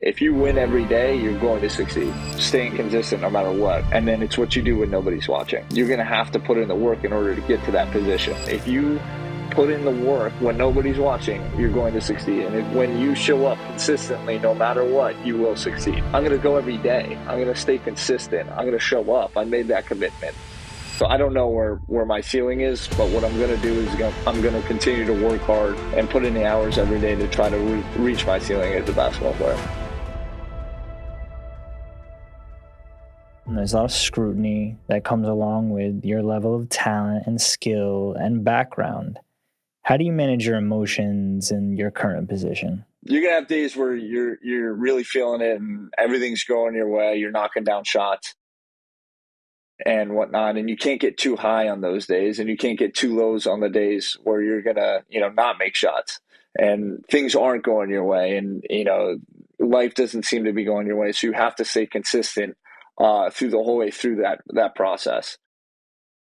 If you win every day, you're going to succeed. Staying consistent no matter what. And then it's what you do when nobody's watching. You're going to have to put in the work in order to get to that position. If you put in the work when nobody's watching, you're going to succeed. And when you show up consistently, no matter what, you will succeed. I'm going to go every day. I'm going to stay consistent. I'm going to show up. I made that commitment. So I don't know where my ceiling is, but what I'm going to do is I'm going to continue to work hard and put in the hours every day to try to reach my ceiling as a basketball player. And there's a lot of scrutiny that comes along with your level of talent and skill and background. How do you manage your emotions in your current position? You're going to have days where you're really feeling it and everything's going your way. You're knocking down shots and whatnot. And you can't get too high on those days, and you can't get too lows on the days where you're going to, not make shots and things aren't going your way. And, life doesn't seem to be going your way. So you have to stay consistent through the whole way through that process,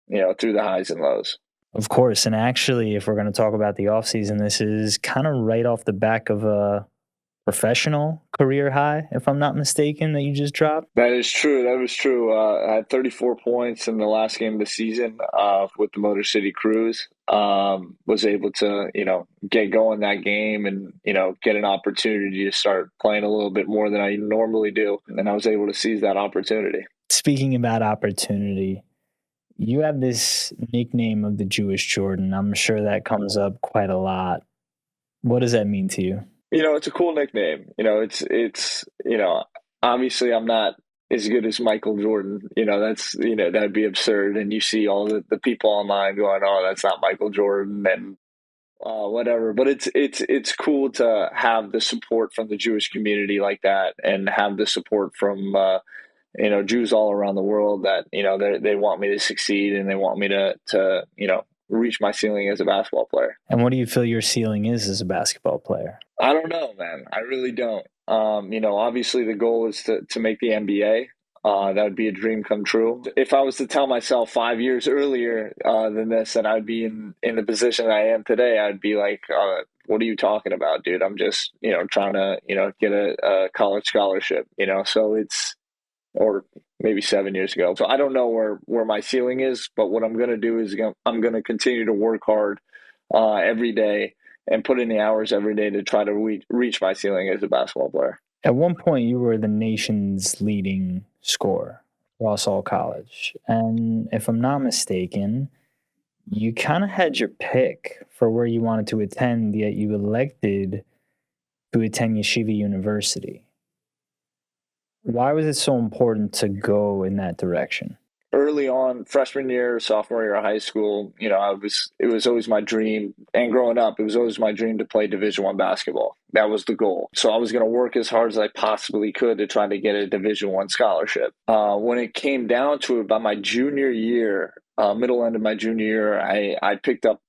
through the highs and lows. Of course. And actually, if we're going to talk about the offseason, this is kind of right off the back of a professional career high, if I'm not mistaken, that you just dropped. That is true. That was true. I had 34 points in the last game of the season with the Motor City Cruise. Was able to, get going that game and, get an opportunity to start playing a little bit more than I normally do. And I was able to seize that opportunity. Speaking about opportunity, you have this nickname of the Jewish Jordan. I'm sure that comes up quite a lot. What does that mean to you? It's a cool nickname. It's obviously I'm not as good as Michael Jordan. That'd be absurd. And you see all the people online going, "Oh, that's not Michael Jordan," and whatever. But it's cool to have the support from the Jewish community like that, and have the support from Jews all around the world that they want me to succeed and they want me to reach my ceiling as a basketball player. And what do you feel your ceiling is as a basketball player? I don't know, man. I really don't. Obviously the goal is to make the NBA. That would be a dream come true. If I was to tell myself 5 years earlier than this, and I'd be in the position I am today, I'd be like, what are you talking about, dude? I'm just, trying to, get a college scholarship, so or maybe 7 years ago. So I don't know where my ceiling is, but what I'm going to do is I'm going to continue to work hard every day and put in the hours every day to try to reach my ceiling as a basketball player. At one point, you were the nation's leading scorer across all college. And if I'm not mistaken, you kind of had your pick for where you wanted to attend, yet you elected to attend Yeshiva University. Why was it so important to go in that direction? Early on, freshman year, sophomore year of high school, it was always my dream. And growing up, it was always my dream to play Division I basketball. That was the goal. So I was going to work as hard as I possibly could to try to get a Division I scholarship. When it came down to it, by my junior year, middle end of my junior year, I picked up,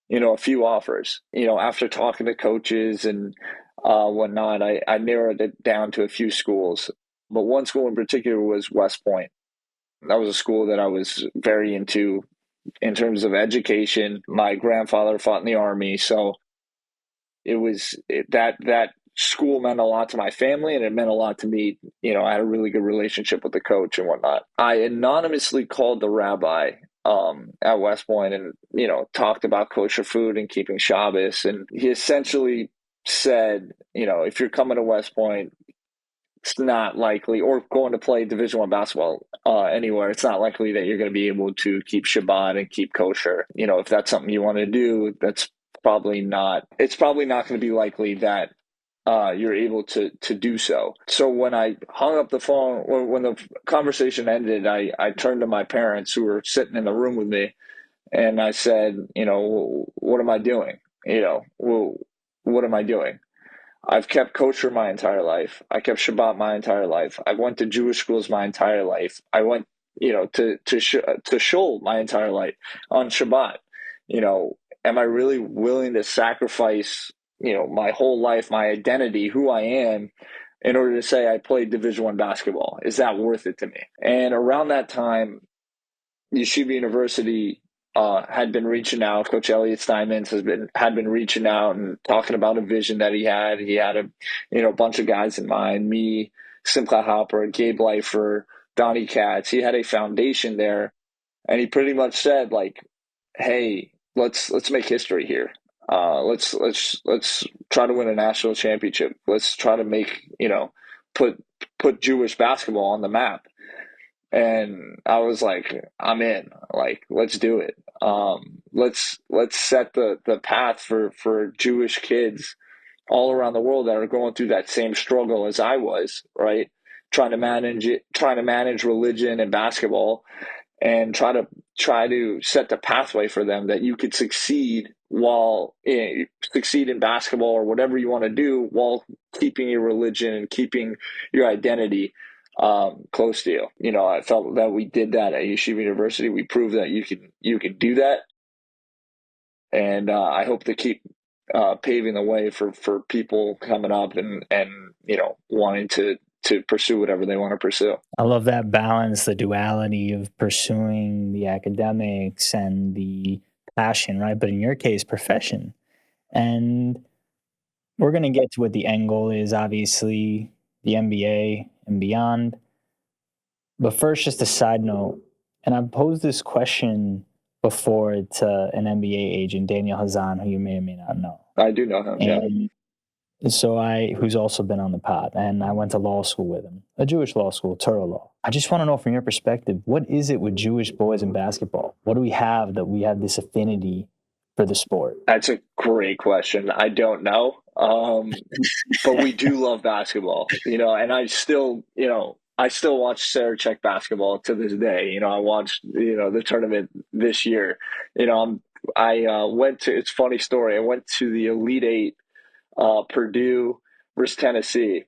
a few offers. After talking to coaches and whatnot, I narrowed it down to a few schools. But one school in particular was West Point. That was a school that I was very into in terms of education. My grandfather fought in the Army, so that school meant a lot to my family, and it meant a lot to me. I had a really good relationship with the coach and whatnot. I anonymously called the rabbi at West Point and, talked about kosher food and keeping Shabbos. And he essentially said, if you're coming to West Point, it's not likely, or going to play Division I basketball anywhere, it's not likely that you're going to be able to keep Shabbat and keep kosher. If that's something you want to do, it's probably not going to be likely that you're able to do so. So when I hung up the phone, when the conversation ended, I turned to my parents who were sitting in the room with me, and I said, what am I doing? What am I doing? I've kept kosher my entire life. I kept Shabbat my entire life. I went to Jewish schools my entire life. I went, to shul my entire life on Shabbat. Am I really willing to sacrifice, my whole life, my identity, who I am, in order to say I played Division I basketball? Is that worth it to me? And around that time, Yeshiva University had been reaching out. Coach Elliot Steinmetz had been reaching out and talking about a vision that he had. He had a bunch of guys in mind. Me, Simcha Hopper, Gabe Leifer, Donnie Katz. He had a foundation there, and he pretty much said like, "Hey, let's make history here. Let's try to win a national championship. Let's try to make put put Jewish basketball on the map." And I was like, I'm in. Like, let's do it. Let's set the path for Jewish kids all around the world that are going through that same struggle as I was, right? Trying to manage religion and basketball, and try to set the pathway for them that you could succeed in basketball or whatever you want to do while keeping your religion and keeping your identity close to you. I felt that we did that at Yeshiva University. We proved that you can do that, and I hope to keep paving the way for people coming up and wanting to pursue whatever they want to pursue. I love that balance, the duality of pursuing the academics and the passion, right? But in your case, profession. And we're going to get to what the end goal is, obviously, the NBA and beyond. But first, just a side note, and I've posed this question before to an NBA agent, Daniel Hazan, who you may or may not know. I do know him, yeah. So who's also been on the pod, and I went to law school with him, a Jewish law school, Turrell. I just want to know from your perspective, what is it with Jewish boys in basketball? What do we have that we have this affinity for the sport? That's a great question. I don't know. But we do love basketball, and I still watch Sarachek basketball to this day. I watched, the tournament this year. It's a funny story. I went to the Elite Eight, Purdue versus Tennessee,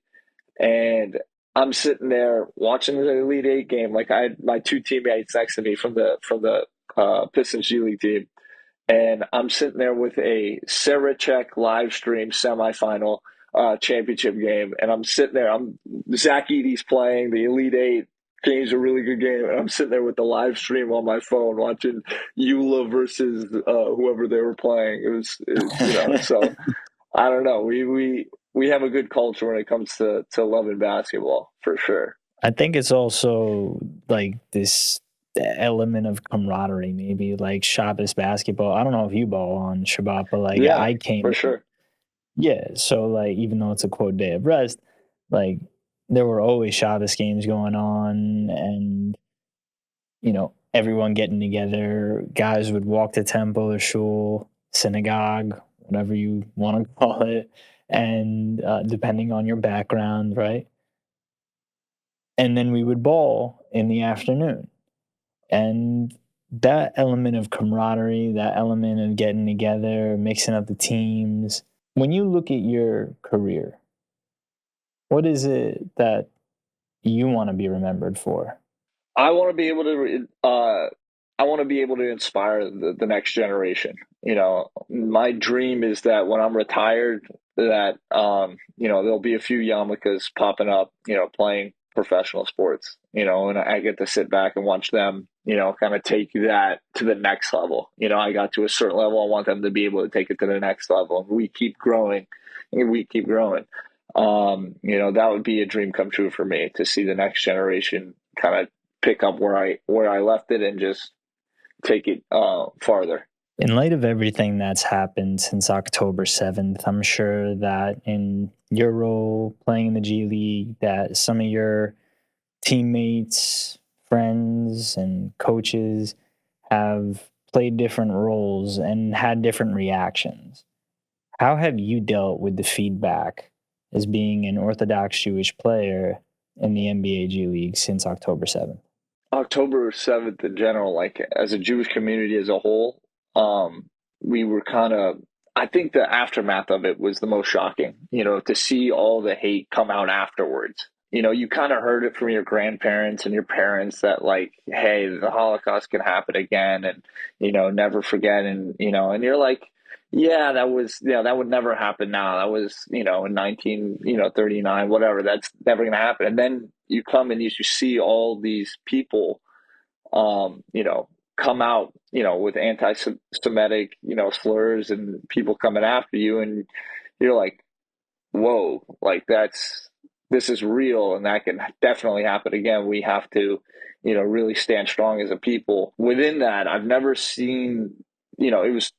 and I'm sitting there watching the Elite Eight game. Like, I had my two teammates next to me from the Pistons G League team, and I'm sitting there with a Sarachek live stream semifinal championship game, and I'm sitting there. Zach Edey's playing the Elite Eight. Game's a really good game, and I'm sitting there with the live stream on my phone watching Eula versus whoever they were playing. So I don't know. We have a good culture when it comes to loving basketball, for sure. I think it's also like this element of camaraderie, maybe like Shabbos basketball. I don't know if you ball on Shabbat, but like Yeah, I came, for sure. yeah. So like even though it's a quote day of rest, like there were always Shabbos games going on, and everyone getting together. Guys would walk to temple or shul, synagogue, whatever you want to call it, and depending on your background, right? And then we would ball in the afternoon. And that element of camaraderie, that element of getting together, mixing up the teams. When you look at your career, what is it that you want to be remembered for? I want to be able to. I want to be able to inspire the next generation. My dream is that when I'm retired, that there'll be a few yarmulkes popping up, playing professional sports, and I get to sit back and watch them, kind of take that to the next level. I got to a certain level. I want them to be able to take it to the next level. And we keep growing, and we keep growing. That would be a dream come true for me, to see the next generation kind of pick up where I left it and just take it farther. In light of everything that's happened since October 7th, I'm sure that in your role playing in the G League, that some of your teammates, friends, and coaches have played different roles and had different reactions. How have you dealt with the feedback as being an Orthodox Jewish player in the NBA G League since October 7th? October 7th in general, like as a Jewish community as a whole, we were I think the aftermath of it was the most shocking, to see all the hate come out afterwards. You kind of heard it from your grandparents and your parents that, like, hey, the Holocaust can happen again, and, never forget. And you're like, yeah, that would never happen now. That was, in 1939, whatever. That's never going to happen. And then you come and you see all these people, come out, with anti-Semitic, slurs and people coming after you, and you're like, whoa, like this is real, and that can definitely happen again. We have to, really stand strong as a people. Within that, I've never seen, it was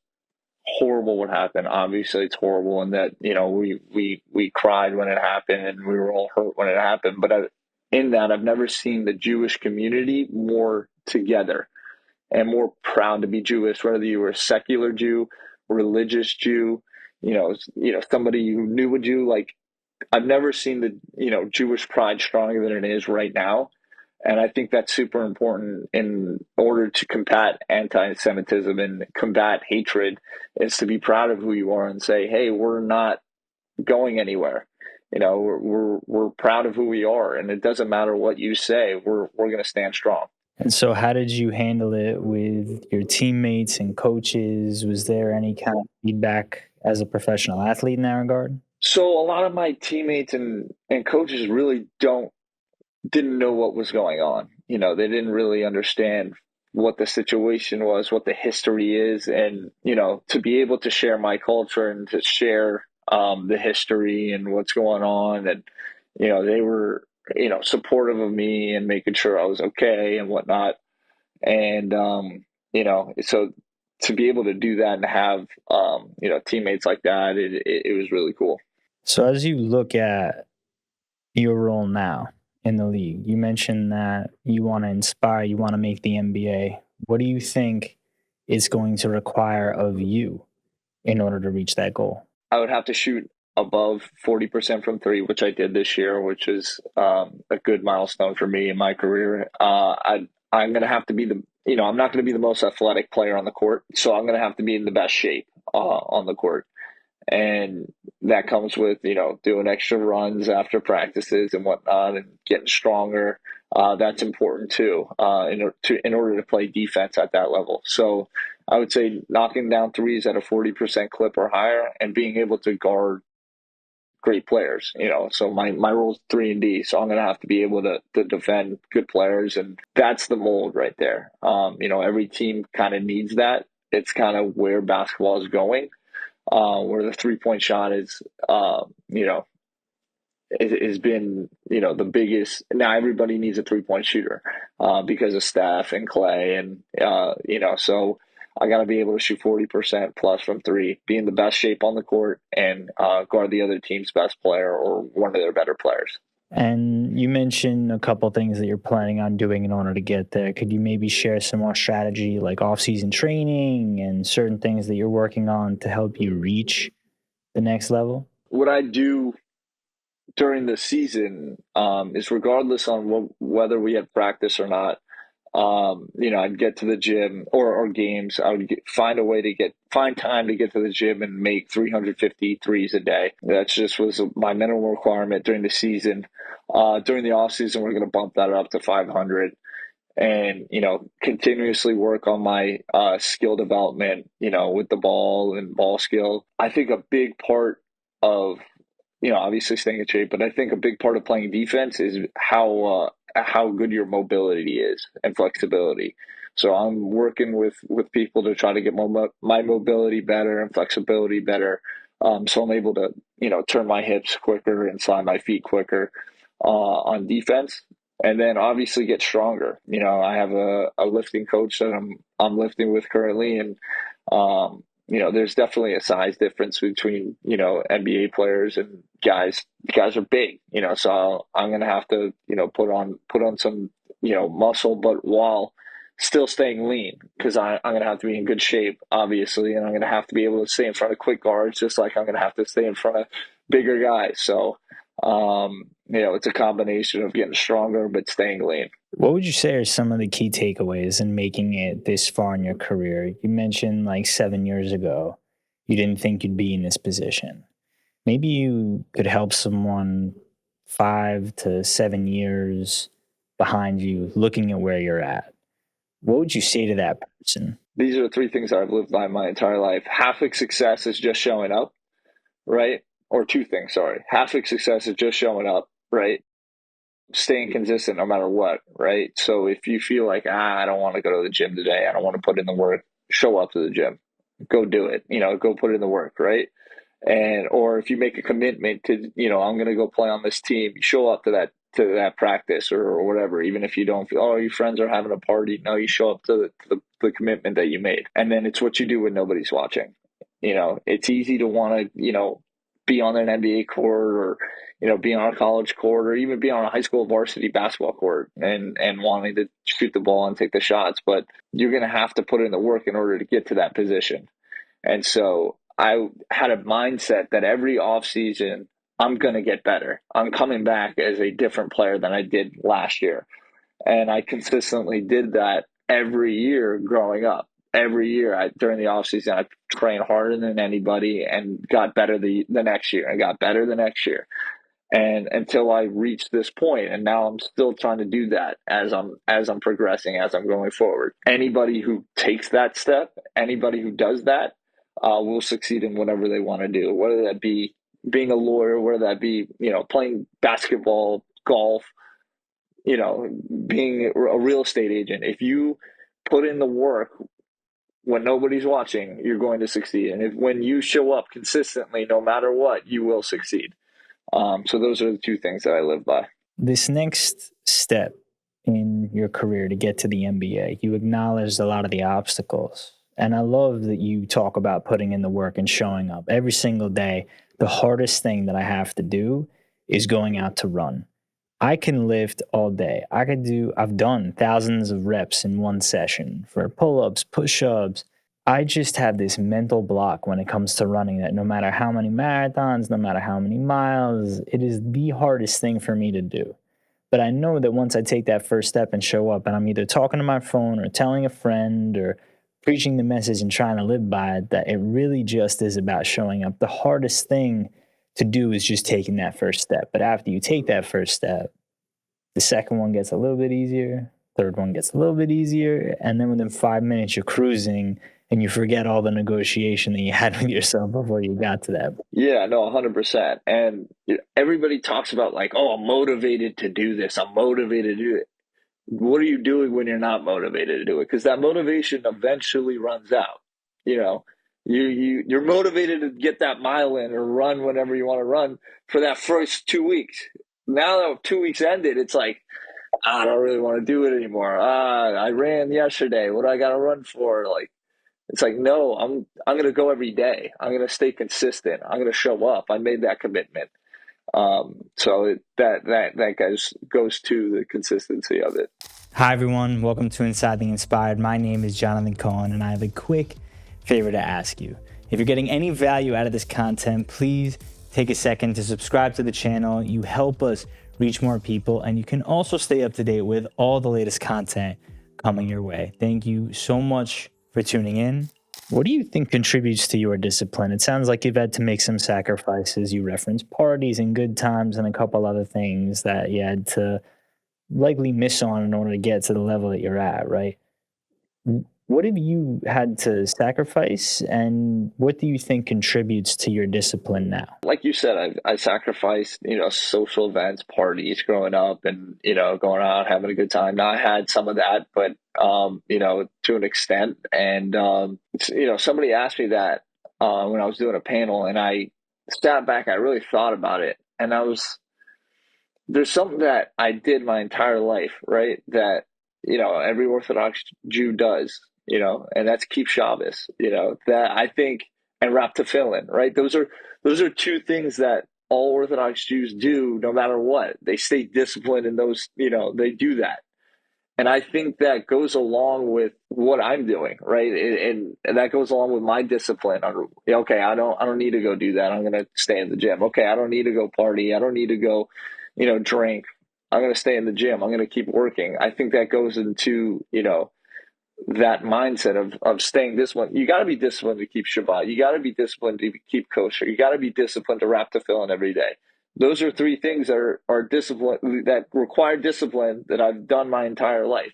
horrible what happened. Obviously, it's horrible, and that we cried when it happened, and we were all hurt when it happened. But in that, I've never seen the Jewish community more together and more proud to be Jewish, whether you were a secular Jew, religious Jew, somebody who knew a Jew. Like, I've never seen the Jewish pride stronger than it is right now, and I think that's super important in order to combat anti-Semitism and combat hatred. Is to be proud of who you are and say, "Hey, we're not going anywhere. We're proud of who we are, and it doesn't matter what you say. We're going to stand strong." And so, how did you handle it with your teammates and coaches? Was there any kind of feedback as a professional athlete in that regard? So a lot of my teammates and coaches really didn't know what was going on. They didn't really understand what the situation was, what the history is, and to be able to share my culture and to share the history and what's going on, and they were supportive of me and making sure I was okay and whatnot, and so to be able to do that and have teammates like that, it was really cool. So, as you look at your role now in the league, you mentioned that you want to inspire, you want to make the NBA. What do you think it's going to require of you in order to reach that goal? I would have to shoot above 40% from three, which I did this year, which is a good milestone for me in my career. I'm going to have to be I'm not going to be the most athletic player on the court, so I'm going to have to be in the best shape on the court. And that comes with, doing extra runs after practices and whatnot and getting stronger. That's important too, in order to play defense at that level. So I would say knocking down threes at a 40% clip or higher and being able to guard great players, so my role is 3 and D, so I'm going to have to be able to defend good players. And that's the mold right there. Every team kind of needs that. It's kind of where basketball is going, where the 3-point shot is, it has been, the biggest. Now everybody needs a 3-point shooter because of Steph and Clay, and so I got to be able to shoot 40% plus from three, be in the best shape on the court, and guard the other team's best player or one of their better players. And you mentioned a couple things that you're planning on doing in order to get there. Could you maybe share some more strategy, like off-season training and certain things that you're working on to help you reach the next level? What I do during the season is, regardless on whether we have practice or not, I'd get to the gym or games. I would find a way to find time to get to the gym and make 350 threes a day. That just was my minimum requirement during the season. During the off season, we're going to bump that up to 500, and continuously work on my skill development. With the ball and ball skill. I think a big part of obviously staying in shape, but I think a big part of playing defense is how good your mobility is and flexibility. So I'm working with people to try to get my mobility better and flexibility better. So I'm able to turn my hips quicker and slide my feet quicker on defense, and then obviously get stronger. I have a lifting coach that I'm lifting with currently, and there's definitely a size difference between, NBA players and guys. Guys are big, so I'm going to have to, put on some, muscle, but while still staying lean, because I'm going to have to be in good shape, obviously, and I'm going to have to be able to stay in front of quick guards, just like I'm going to have to stay in front of bigger guys. So, it's a combination of getting stronger, but staying lean. What would you say are some of the key takeaways in making it this far in your career? You mentioned like 7 years ago, you didn't think you'd be in this position. Maybe you could help someone 5 to 7 years behind you looking at where you're at. What would you say to that person? These are the three things that I've lived by my entire life. Half of success is just showing up, right? Or two things, sorry. Half of success is just showing up, right? staying consistent no matter what, right? So if you feel like, I don't want to go to the gym today, I don't want to put in the work, show up to the gym, go do it, go put in the work, right? And or if you make a commitment to, I'm going to go play on this team, you show up to that practice or whatever, even if you don't feel, oh, your friends are having a party. No, you show up to the commitment that you made. And then it's what you do when nobody's watching. It's easy to want to, be on an NBA court or, be on a college court or even be on a high school varsity basketball court and wanting to shoot the ball and take the shots. But you're going to have to put in the work in order to get to that position. And so I had a mindset that every offseason, I'm going to get better. I'm coming back as a different player than I did last year. And I consistently did that every year growing up. Every year during the offseason, I trained harder than anybody and got better the next year and got better the next year. And until I reached this point, and now I'm still trying to do that as I'm progressing, as I'm going forward. Anybody who takes that step, anybody who does that, will succeed in whatever they want to do. Whether that be being a lawyer, whether that be playing basketball, golf, being a real estate agent. If you put in the work when nobody's watching, you're going to succeed. And when you show up consistently, no matter what, you will succeed. So those are the two things that I live by. This next step in your career to get to the NBA, you acknowledged a lot of the obstacles. And I love that you talk about putting in the work and showing up every single day. The hardest thing that I have to do is going out to run. I can lift all day. I've done thousands of reps in one session for pull ups, push ups. I just have this mental block when it comes to running that no matter how many marathons, no matter how many miles, it is the hardest thing for me to do. But I know that once I take that first step and show up, and I'm either talking to my phone or telling a friend or preaching the message and trying to live by it, that it really just is about showing up. The hardest thing to do is just taking that first step. But after you take that first step, the second one gets a little bit easier, third one gets a little bit easier, and then within 5 minutes you're cruising and you forget all the negotiation that you had with yourself before you got to that. Yeah, no, 100%. And everybody talks about like, oh, I'm motivated to do this. I'm motivated to do it. What are you doing when you're not motivated to do it? Because that motivation eventually runs out. You know, you're motivated to get that mile in or run whenever you want to run for that first 2 weeks. Now that 2 weeks ended, it's like, I don't really want to do it anymore. I ran yesterday. What do I got to run for? Like, it's like, no, I'm going to go every day. I'm going to stay consistent. I'm going to show up. I made that commitment. That goes to the consistency of it. Hi, everyone. Welcome to Inside the Inspired. My name is Jonathan Cohen, and I have a quick favor to ask you. If you're getting any value out of this content, please take a second to subscribe to the channel. You help us reach more people, and you can also stay up to date with all the latest content coming your way. Thank you so much for tuning in. What do you think contributes to your discipline? It sounds like you've had to make some sacrifices. You referenced parties and good times and a couple other things that you had to likely miss on in order to get to the level that you're at, right? What have you had to sacrifice, and what do you think contributes to your discipline now? Like you said, I sacrificed, social events, parties growing up and, going out, having a good time. Now I had some of that, but, to an extent. And, somebody asked me that when I was doing a panel, and I sat back, I really thought about it. And there's something that I did my entire life, right? That, every Orthodox Jew does, and that's keep Shabbos, that I think, and wrap tefillin, right? Those are two things that all Orthodox Jews do no matter what. They stay disciplined in those, they do that. And I think that goes along with what I'm doing, right? And that goes along with my discipline. Okay, I don't need to go do that. I'm going to stay in the gym. Okay, I don't need to go party. I don't need to go, drink. I'm going to stay in the gym. I'm going to keep working. I think that goes into, that mindset of staying disciplined. You got to be disciplined to keep Shabbat. You got to be disciplined to keep kosher. You got to be disciplined to wrap tefillin every day. Those are three things that are discipline, that require discipline, that I've done my entire life.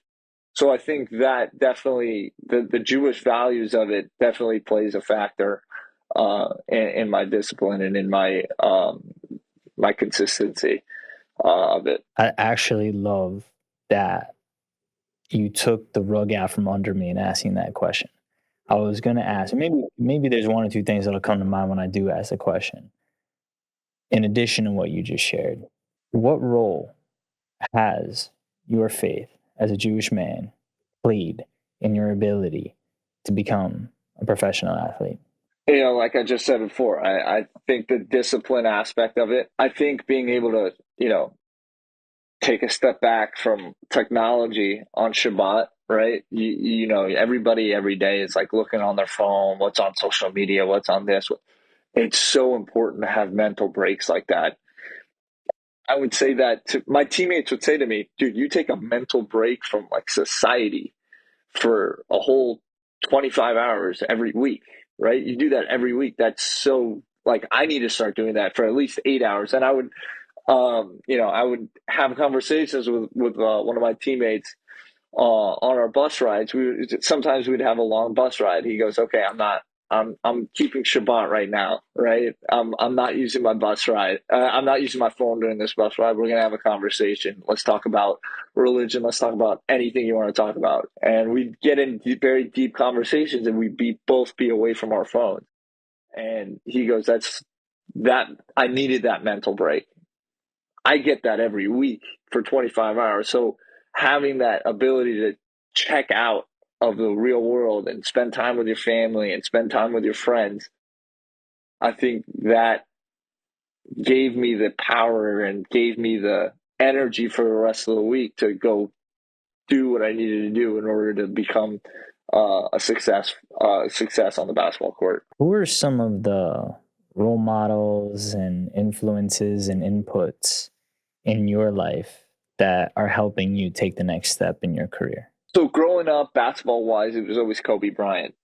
So I think that definitely the Jewish values of it definitely plays a factor in my discipline and in my my consistency. of it. I actually love that you took the rug out from under me in asking that question. I was going to ask, maybe there's one or two things that'll come to mind when I do ask the question. In addition to what you just shared, what role has your faith as a Jewish man played in your ability to become a professional athlete? Like I just said before, I think the discipline aspect of it, I think being able to, take a step back from technology on Shabbat, right? Everybody every day is like looking on their phone, what's on social media, what's on this. It's so important to have mental breaks like that. I would say that my teammates would say to me, dude, you take a mental break from like society for a whole 25 hours every week, right? You do that every week. That's so like, I need to start doing that for at least 8 hours. And I would have conversations with one of my teammates on our bus rides. Sometimes we'd have a long bus ride. He goes, "Okay, I'm keeping Shabbat right now, right? I'm not using my bus ride. I'm not using my phone during this bus ride. We're gonna have a conversation. Let's talk about religion. Let's talk about anything you want to talk about." And we'd get in very deep conversations, and both be away from our phones. And he goes, that I needed that mental break. I get that every week for 25 hours. So having that ability to check out of the real world and spend time with your family and spend time with your friends, I think that gave me the power and gave me the energy for the rest of the week to go do what I needed to do in order to become success on the basketball court. Who are some of the role models and influences and inputs in your life that are helping you take the next step in your career? So growing up, basketball wise, it was always Kobe Bryant.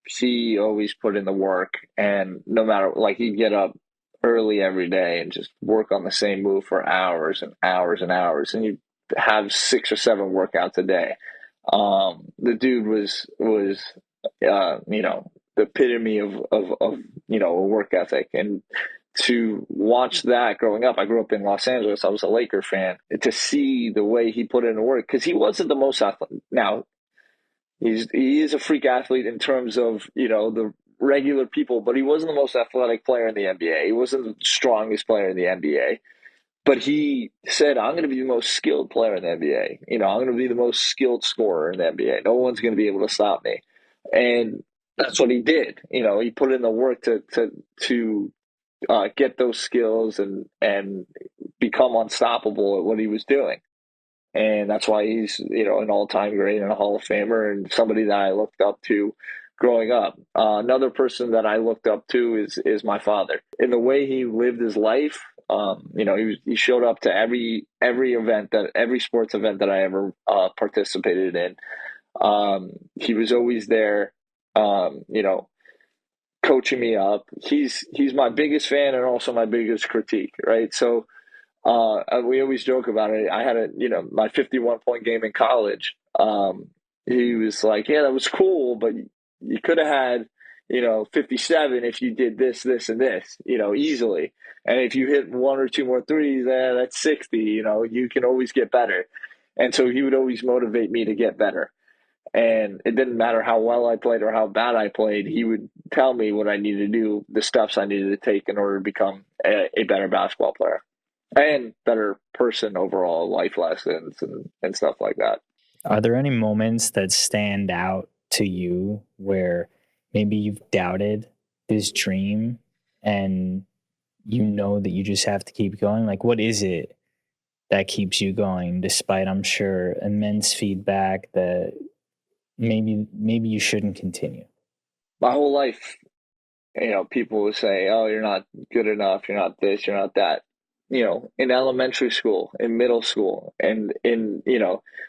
He always put in the work, and no matter like he'd get up early every day and just work on the same move for hours and hours and hours, and you'd have 6 or 7 workouts a day. The dude was the epitome of a work ethic, and to watch that growing up. I grew up in Los Angeles. I was a Laker fan. To see the way he put in the work, because he wasn't the most athletic. Now he is a freak athlete in terms of the regular people, but he wasn't the most athletic player in the NBA. He wasn't the strongest player in the NBA. But he said, "I'm going to be the most skilled player in the NBA. I'm going to be the most skilled scorer in the NBA. No one's going to be able to stop me." And that's what he did. He put in the work to get those skills and become unstoppable at what he was doing. And that's why he's an all-time great and a Hall of Famer and somebody that I looked up to growing up. Another person that I looked up to is my father. In the way he lived his life, he showed up to every sports event that I ever participated in. He was always there. Coaching me up. He's my biggest fan and also my biggest critique, right? So we always joke about it. I had my 51-point game in college. He was like, "Yeah, that was cool, but you could have had 57 if you did this, this, and this, easily. And if you hit one or two more threes, that's 60. You can always get better." And so he would always motivate me to get better. And it didn't matter how well I played or how bad I played. He would tell me what I needed to do, the steps I needed to take in order to become a better basketball player and better person overall, life lessons and stuff like that. Are there any moments that stand out to you where maybe you've doubted this dream and you know that you just have to keep going? Like, what is it that keeps you going despite, I'm sure, immense feedback that maybe you shouldn't continue? My whole life, people would say, "Oh, you're not good enough. You're not this. You're not that." In elementary school, in middle school, and in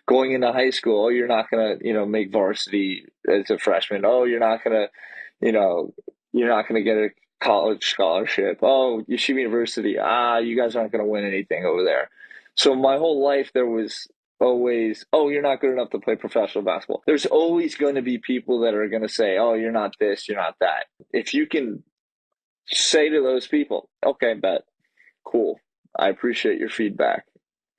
going into high school. "Oh, you're not gonna make varsity as a freshman. Oh, you know, you're not gonna get a college scholarship. Oh, Yeshiva University. You guys aren't gonna win anything over there." So my whole life there was always, "Oh, you're not good enough to play professional basketball." There's always going to be people that are going to say, "Oh, you're not this, you're not that." If you can say to those people, "Okay, bet, cool. I appreciate your feedback,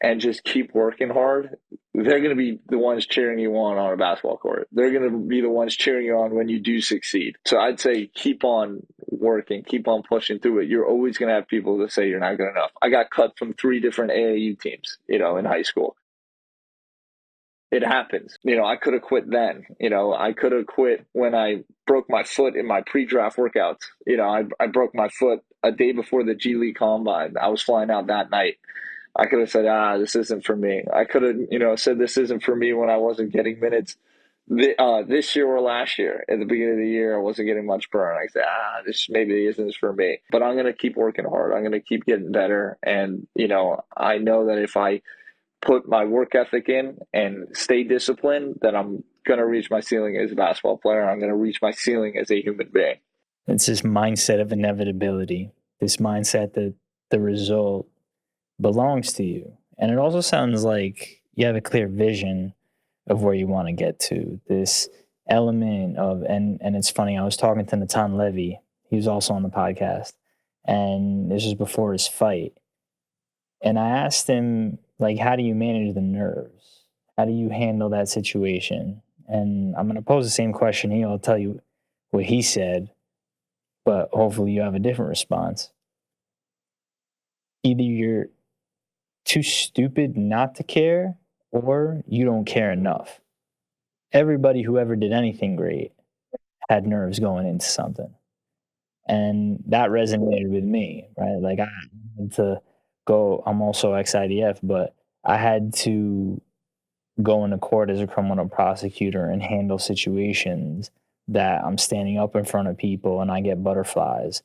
and just keep working hard. They're going to be the ones cheering you on a basketball court. They're going to be the ones cheering you on when you do succeed. So I'd say keep on working, keep on pushing through it. You're always going to have people that say you're not good enough. I got cut from 3 different AAU teams, in high school. It happens. I could have quit then. I could have quit when I broke my foot in my pre-draft workouts. I broke my foot a day before the G League Combine. I was flying out that night. I could have said, this isn't for me. I could have, said this isn't for me when I wasn't getting minutes this year or last year. At the beginning of the year, I wasn't getting much burn. I said, this maybe isn't for me. But I'm going to keep working hard. I'm going to keep getting better. And, I know that if I put my work ethic in and stay disciplined, that I'm going to reach my ceiling as a basketball player. I'm going to reach my ceiling as a human being. It's this mindset of inevitability, this mindset that the result belongs to you. And it also sounds like you have a clear vision of where you want to get to. This element of, and it's funny, I was talking to Natan Levy. He was also on the podcast. And this was before his fight. And I asked him, like, how do you manage the nerves? How do you handle that situation? And I'm going to pose the same question here. I'll tell you what he said, but hopefully you have a different response. Either you're too stupid not to care, or you don't care enough. Everybody who ever did anything great had nerves going into something. And that resonated with me, right? Like I had to go, I'm also ex-IDF, but I had to go into court as a criminal prosecutor and handle situations that I'm standing up in front of people and I get butterflies.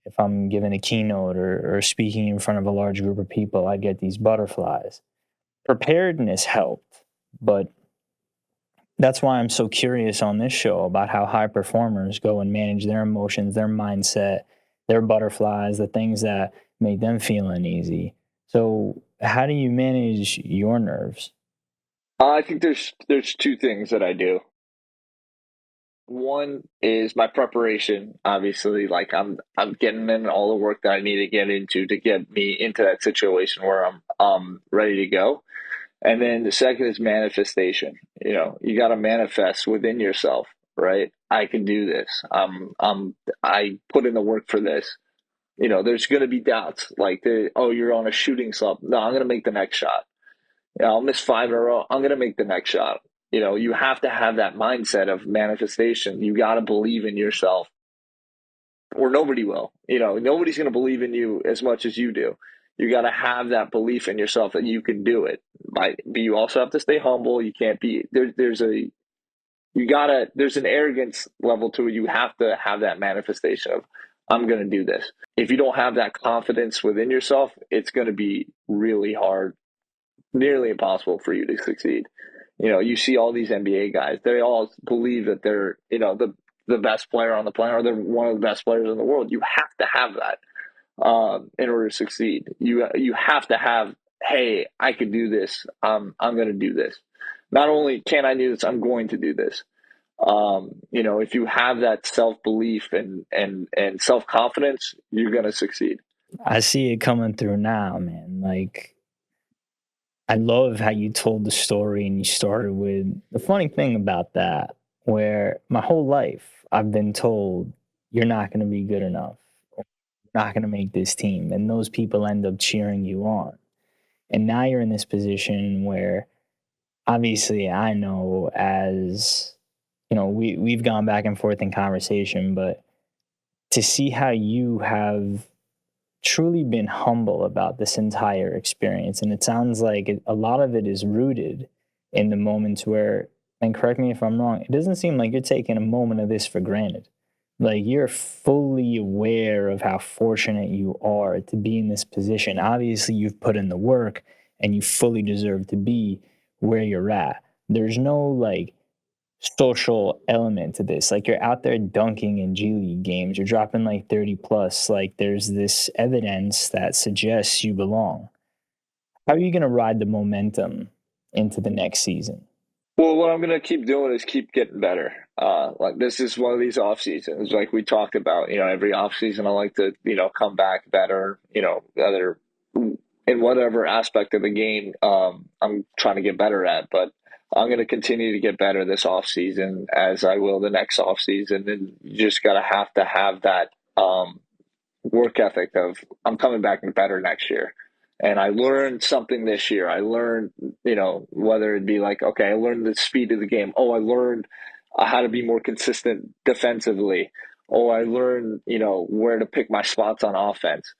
If I'm giving a keynote or speaking in front of a large group of people, I get these butterflies. Preparedness helped, but that's why I'm so curious on this show about how high performers go and manage their emotions, their mindset, their butterflies, the things that make them feel uneasy. So, how do you manage your nerves? I think there's 2 things that I do. One is my preparation. Obviously, like I'm getting in all the work that I need to get into to get me into that situation where I'm ready to go. And then the second is manifestation. You got to manifest within yourself, right? I can do this. I put in the work for this. There's going to be doubts like you're on a shooting slump. No, I'm going to make the next shot. I'll miss 5 in a row. I'm going to make the next shot. You have to have that mindset of manifestation. You got to believe in yourself, or nobody will. Nobody's going to believe in you as much as you do. You got to have that belief in yourself that you can do it. But you also have to stay humble. You can't be there's an arrogance level to it. You have to have that manifestation of, I'm going to do this. If you don't have that confidence within yourself, it's going to be really hard, nearly impossible for you to succeed. You see all these NBA guys, they all believe that they're, the best player on the planet, or they're one of the best players in the world. You have to have that in order to succeed. You have to have, hey, I could do this. I'm going to do this. Not only can I do this, I'm going to do this. If you have that self-belief and self-confidence, you're going to succeed. I see it coming through now, man. Like, I love how you told the story and you started with the funny thing about that, where my whole life I've been told you're not going to be good enough, or you're not going to make this team. And those people end up cheering you on. And now you're in this position where obviously I know, as we've gone back and forth in conversation, but to see how you have truly been humble about this entire experience. And it sounds like a lot of it is rooted in the moments where, and correct me if I'm wrong, it doesn't seem like you're taking a moment of this for granted. Like, you're fully aware of how fortunate you are to be in this position. Obviously, you've put in the work and you fully deserve to be where you're at. There's no like social element to this. Like, you're out there dunking in G League games, you're dropping like 30 plus. Like, there's this evidence that suggests you belong. How are you going to ride the momentum into the next season? Well, what I'm gonna keep doing is keep getting better. Like this is one of these off seasons, like we talked about. Every off season, I like to come back better. Whether in whatever aspect of the game I'm trying to get better at. But I'm gonna continue to get better this off season as I will the next off season, and you just gotta have to have that work ethic of I'm coming back better next year. And I learned something this year. I learned, whether it be like, okay, I learned the speed of the game. Oh, I learned how to be more consistent defensively. Oh, I learned, where to pick my spots on offense.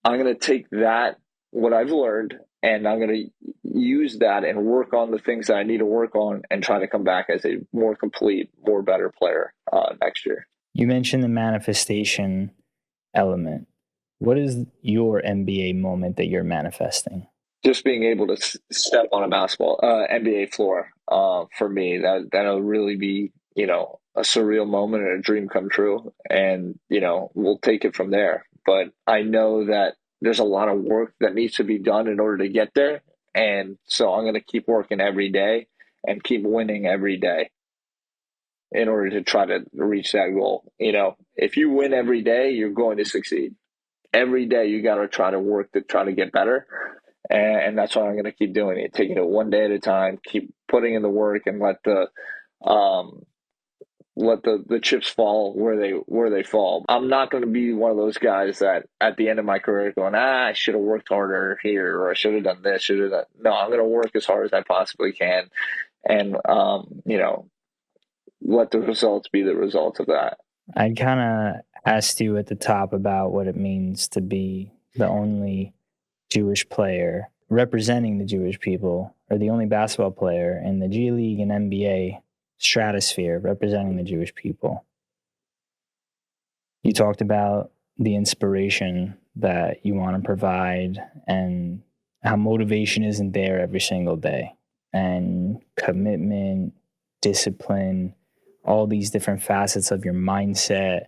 I'm going to take that, what I've learned, and I'm going to use that and work on the things that I need to work on and try to come back as a more complete, more better player next year. You mentioned the manifestation element. What is your NBA moment that you're manifesting? Just being able to step on a basketball NBA floor for me that'll really be a surreal moment and a dream come true, and we'll take it from there. But I know that there's a lot of work that needs to be done in order to get there, and so I'm going to keep working every day and keep winning every day in order to try to reach that goal. If you win every day, you're going to succeed. Every day you got to try to work to try to get better, and that's what I'm going to keep doing. It taking it one day at a time, keep putting in the work, and um, let the chips fall where they fall. I'm not going to be one of those guys that at the end of my career going, I should have worked harder here, or I should have done this, should have done. No, I'm going to work as hard as I possibly can, and let the results be the results of that. I kind of asked you at the top about what it means to be the only Jewish player representing the Jewish people, or the only basketball player in the G League and NBA stratosphere representing the Jewish people. You talked about the inspiration that you want to provide and how motivation isn't there every single day, and commitment, discipline, all these different facets of your mindset,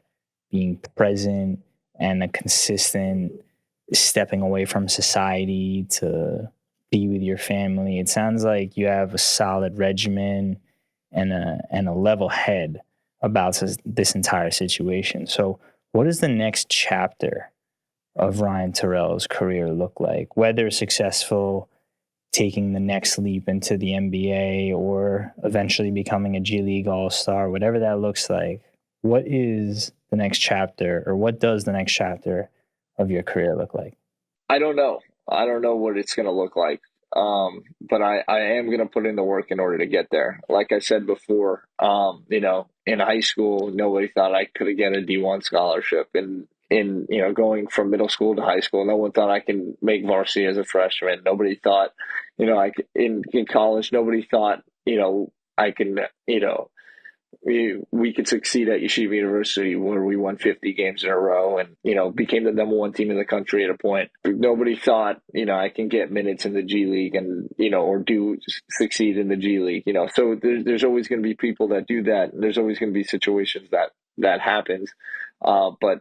being present and a consistent stepping away from society to be with your family. It sounds like you have a solid regimen and a level head about this entire situation. So, what does the next chapter of Ryan Turrell's career look like? Whether successful, taking the next leap into the NBA, or eventually becoming a G League All Star, whatever that looks like, what is the next chapter, or what does the next chapter of your career look like? I don't know. I don't know what it's going to look like. But I am going to put in the work in order to get there. Like I said before, in high school, nobody thought I could get a D1 scholarship. And going from middle school to high school, no one thought I can make varsity as a freshman. Nobody thought, I could, in college, nobody thought, I can, we could succeed at Yeshiva University where we won 50 games in a row and, became the number one team in the country at a point. Nobody thought, I can get minutes in the G League and, or do succeed in the G League, so there's always going to be people that do that. And there's always going to be situations that happens. But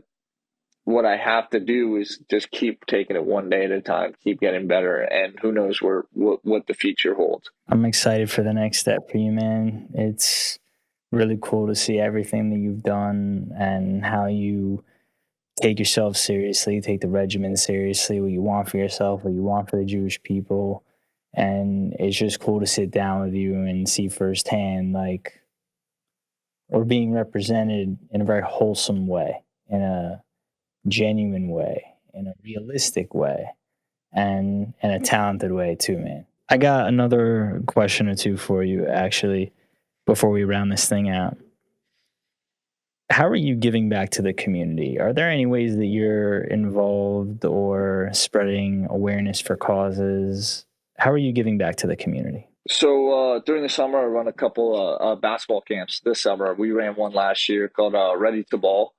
what I have to do is just keep taking it one day at a time, keep getting better. And who knows what the future holds. I'm excited for the next step for you, man. It's really cool to see everything that you've done and how you take yourself seriously, take the regimen seriously, what you want for yourself, what you want for the Jewish people. And it's just cool to sit down with you and see firsthand, like, we're being represented in a very wholesome way, in a genuine way, in a realistic way, and in a talented way too, man. I got another question or two for you, actually, before we round this thing out. How are you giving back to the community? Are there any ways that you're involved or spreading awareness for causes? How are you giving back to the community? So during the summer, I run a couple basketball camps this summer. We ran one last year called Ready to Ball,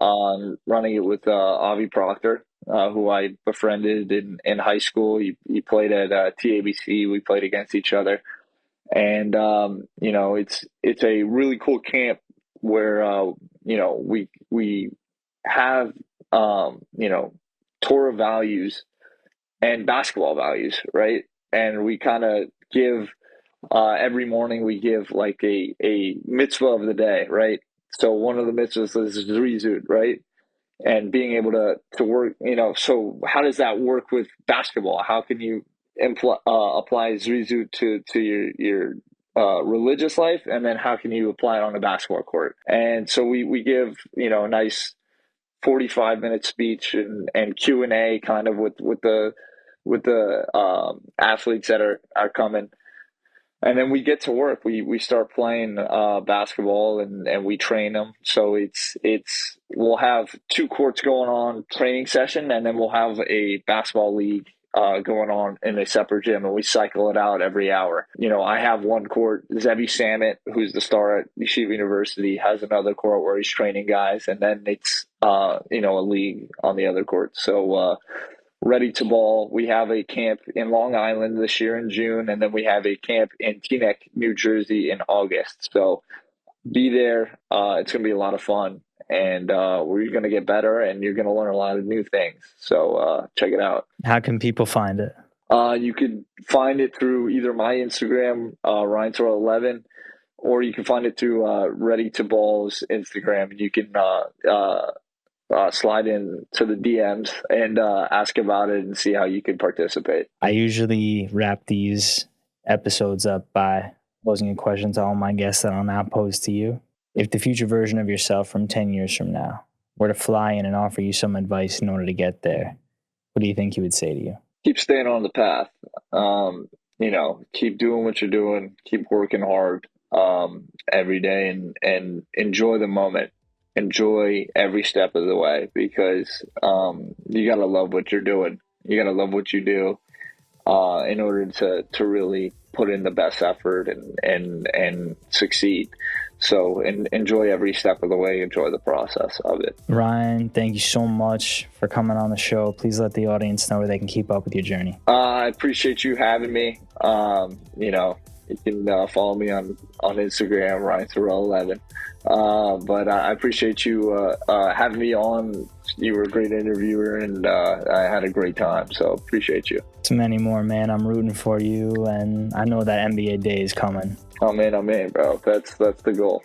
running it with Avi Proctor, who I befriended in high school. He played at TABC. We played against each other. And it's a really cool camp where we have Torah values and basketball values, right? And we kind of give every morning we give like a mitzvah of the day, right? So one of the mitzvahs is zrizut, right? And being able to work, so how does that work with basketball? How can you apply zrizut to your religious life, and then how can you apply it on a basketball court? And so we give a nice 45-minute speech and Q&A kind of with the athletes that are coming, and then we get to work. We start playing basketball, and we train them. So we'll have two courts going on training session, and then we'll have a basketball league going on in a separate gym, and we cycle it out every hour. I have one court. Zevi Samit, who's the star at Yeshiva University, has another court where he's training guys, and then it's a league on the other court. So Ready to Ball. We have a camp in Long Island this year in June, and then we have a camp in Teaneck, New Jersey in August. So be there. It's going to be a lot of fun, and we're going to get better, and you're going to learn a lot of new things. So check it out. How can people find it? You could find it through either my Instagram, Ryan Turrell 11, or you can find it through Ready to Ball's Instagram. You can slide in to the DMs and ask about it and see how you can participate. I usually wrap these episodes up by posing a question to all my guests that I'll now pose to you. If the future version of yourself from 10 years from now were to fly in and offer you some advice in order to get there, what do you think he would say to you? Keep staying on the path. Keep doing what you're doing. Keep working hard every day, and enjoy the moment. Enjoy every step of the way, because you got to love what you're doing. You got to love what you do in order to really put in the best effort and succeed. So enjoy every step of the way. Enjoy the process of it. Ryan, thank you so much for coming on the show. Please let the audience know where they can keep up with your journey. I appreciate you having me. You can follow me on Instagram, Ryan Turrell 11. But I appreciate you having me on. You were a great interviewer, and I had a great time. So appreciate you. To many more, man. I'm rooting for you, and I know that NBA day is coming. I'm in, bro. That's the goal.